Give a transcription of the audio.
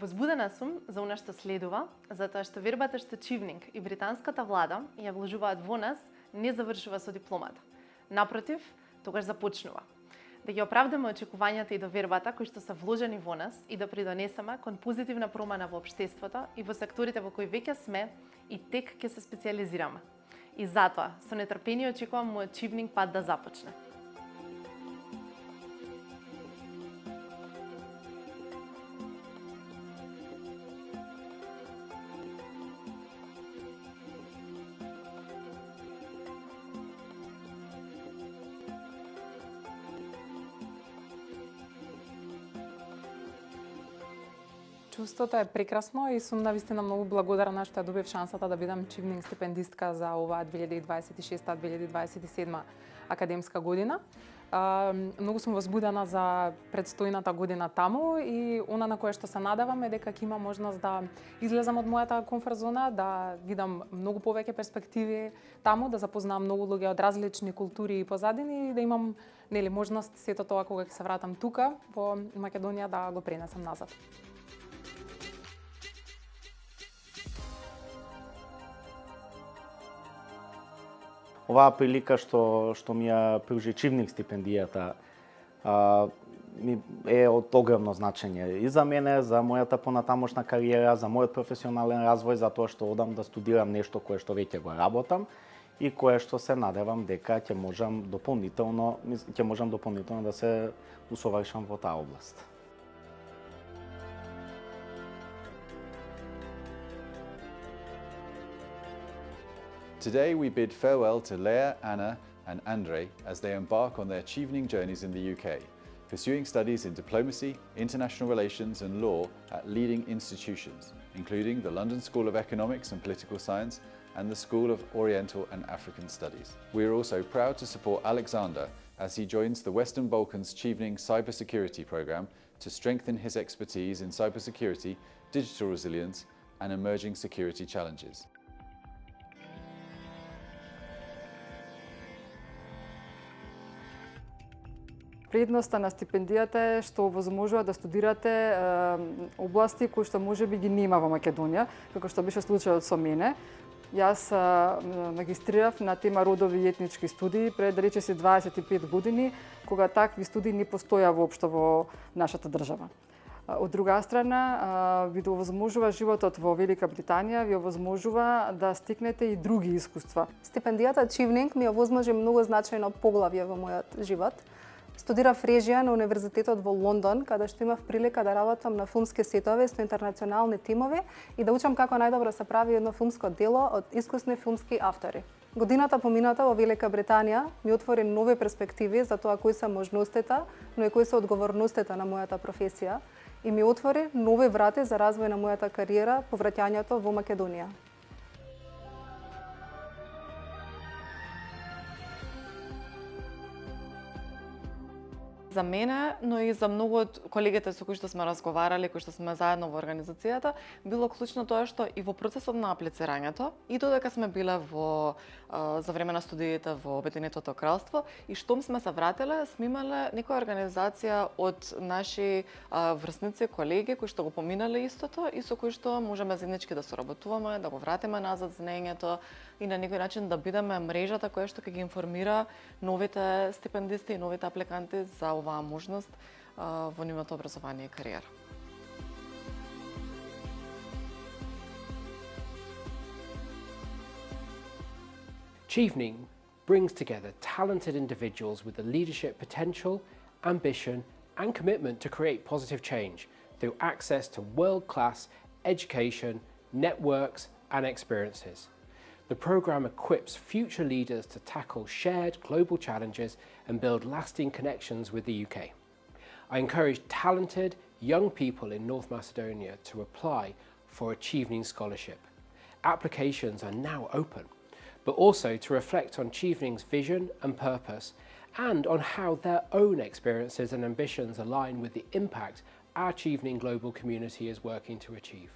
Возбудена сум за она што следува, затоа што вербата што Чивнинг и британската влада ја вложуваат во нас не завршува со дипломата. Напротив, тогаш започнува. Да ги оправдаме очекувањата и довербата кои што се вложени во нас и да придонесеме кон позитивна промена во општеството и во секторите во кои веќе сме и тек ќе се специјализираме. И затоа, со нетрпение очекувам мојот Чивнинг пат да започне. Чувството е прекрасно и сум навистина многу благодарна што ја добив шансата да бидам Чивнинг стипендистка за оваа 2026-2027 академска година. Многу сум возбудена за предстојната година таму и она на кое што се надевам е дека ќе има можност да излезам од мојата комфорт зона, да видам многу повеќе перспективи таму, да запознам многу луѓе од различни култури и позадини и да имам можност сето тоа кога ќе се вратам тука во Македонија да го пренесам назад. Оваа прилика што ми ја пружи Чивнинг стипендијата е од огромно значење и за мене, за мојата понатамошна кариера, за мојот професионален развој, затоа што одам да студирам нешто кое што веќе го работам и кое што се надевам дека ќе можам дополнително да се усовршам во таа област. Today we bid farewell to Leah, Anna and Andre as they embark on their Chivning journeys in the UK, pursuing studies in diplomacy, international relations and law at leading institutions, including the London School of Economics and Political Science and the School of Oriental and African Studies. We are also proud to support Alexander as he joins the Western Balkans Chivning Cybersecurity Programme to strengthen his expertise in cybersecurity, digital resilience and emerging security challenges. Предноста на стипендијата е што овозможува да студирате области кои што можеби ги нема во Македонија, како што беше случајот со мене. Јас магистрирав на тема родови и етнички студии пред да рече се 25 години, кога такви студии не постоја воопшто во нашата држава. Од друга страна, ви овозможува животот во Велика Британија, ви овозможува да стекнете и други искуства. Стипендијата Чивнинг ми овозможи многу значајно поглавје во мојот живот. Студирав режија на Универзитетот во Лондон, каде што имав прилика да работам на филмски сетови со интернационални тимови и да учам како најдобро се прави едно филмско дело од искусни филмски автори. Годината помината во Велика Британија ми отвори нови перспективи за тоа кои се можностите, но и кои се одговорностите на мојата професија и ми отвори нови врати за развој на мојата кариера по враќањето во Македонија. За мене, но и за многу од колегите со кои што сме разговарали, кои што сме заедно во организацијата, било клучно тоа што и во процесот на аплицирањето, и додека сме биле за време на студиите во Обединетото кралство, и штом сме се вратиле, сме имале некоја организација од наши врсници, колеги кои што го поминале истото и со кои што можеме заеднички да соработуваме, да го вратиме назад знаењето и на некој начин да бидеме мрежата која што ќе ги информира новите стипендисти и новите апликанти за оваа можност во нивното образование и кариера. Chivning brings together talented individuals with the leadership potential, ambition and commitment to create positive change through access to world-class education, networks and experiences. The programme equips future leaders to tackle shared global challenges and build lasting connections with the UK. I encourage talented young people in North Macedonia to apply for a Chivning Scholarship. Applications are now open, but also to reflect on Chivning's vision and purpose and on how their own experiences and ambitions align with the impact our Chivning global community is working to achieve.